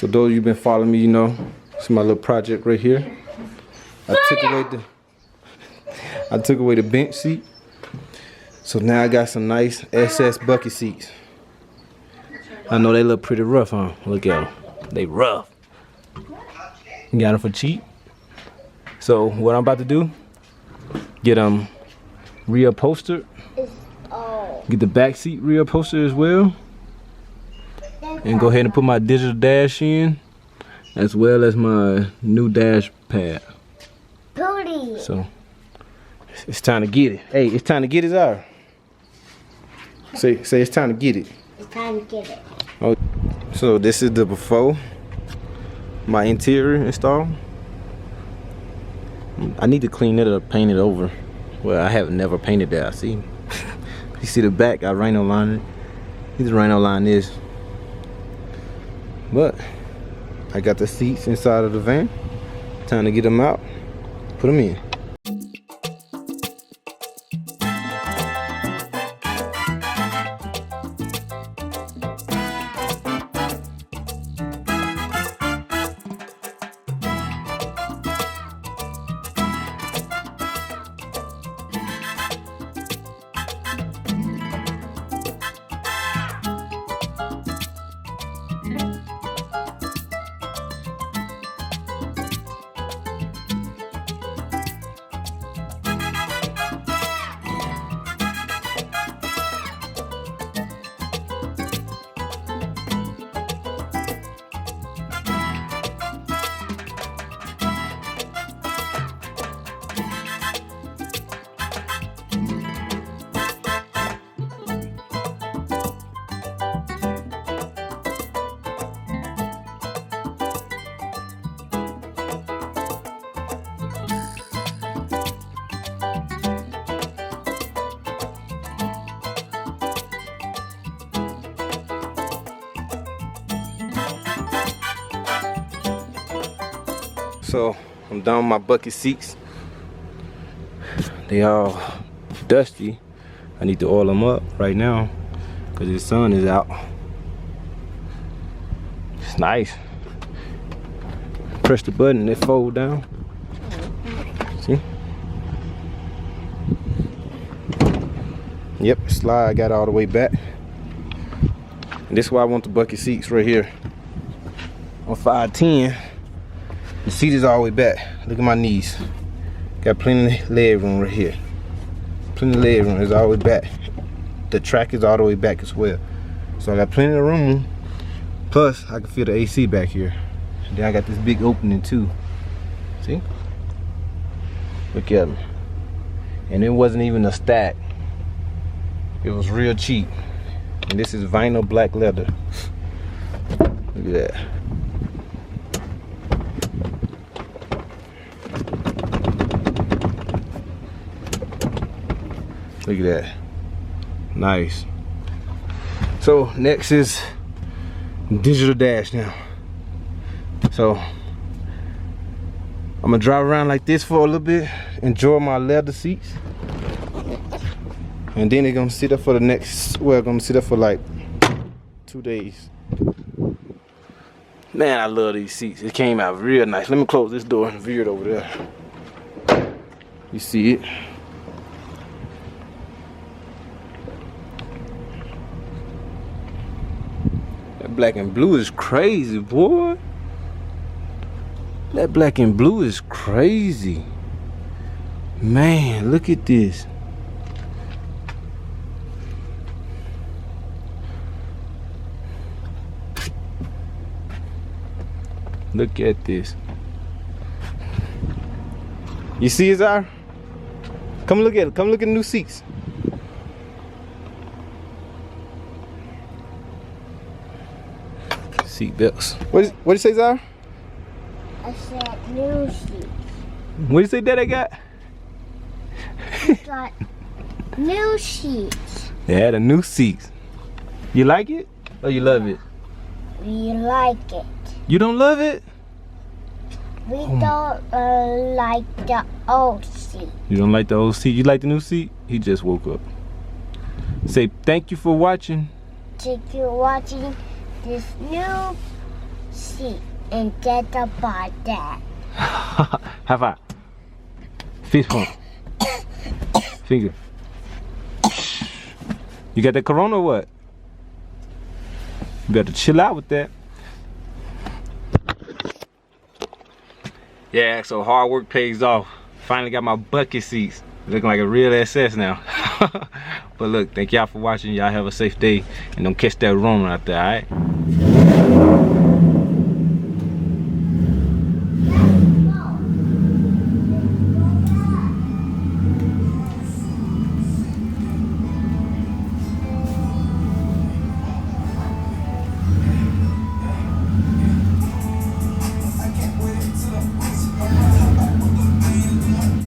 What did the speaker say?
So those of you been following me, you know, it's my little project right here. I took away the bench seat. So now I got some nice SS bucket seats. I know they look pretty rough, huh? Look at them. They rough. Got them for cheap. So what I'm about to do, get them reupholstered. Get the back seat reupholstered as well. And go ahead and put my digital dash in, as well as my new dash pad. So it's time to get it. Hey, it's time to get it out. Say it's time to get it. It's time to get it. Oh, so this is the before my interior install. I need to clean it up, paint it over. Well, I have never painted that. See, you see the back? I rhino line it. Need to rhino line this. But I got the seats inside of the van. Time to get them out. Put them in. So I'm done with my bucket seats. They all dusty. I need to oil them up right now because the sun is out. It's nice. Press the button, it fold down. See? Yep, slide got all the way back. And this is why I want the bucket seats right here. On 510. The seat is all the way back. Look at my knees. Got plenty of leg room right here. Plenty of leg room. It's all the way back. The track is all the way back as well. So I got plenty of room. Plus, I can feel the AC back here. And then I got this big opening too. See? Look at them. And it wasn't even a stack. It was real cheap. And this is vinyl black leather. Look at that. Look at that. Nice. So next is digital dash now. So I'm gonna drive around like this for a little bit, enjoy my leather seats, and then they're gonna sit up for the next, well, gonna sit up for like 2 days. Man, I love these seats. It came out real nice. Let me close this door and veer it over there. You see it? Black and blue is crazy, boy. That black and blue is crazy. Man, look at this. Look at this. You see it, Zara? Come look at it. Come look at the new seats. Seat belts. What you say, Zara? I said new seats. What you say that I got? I got new sheets. Yeah, the new seats. You like it or you love it? We like it. You don't love it? We don't like the old seat. You don't like the old seat? You like the new seat? He just woke up. Say thank you for watching. Thank you for watching this new seat and get about that. High five. Fist pump. Finger. You got the corona or what? You better chill out with that. Yeah, so hard work pays off. Finally got my bucket seats. Looking like a real SS now. But look, thank y'all for watching. Y'all have a safe day. And don't catch that Rona out there, alright?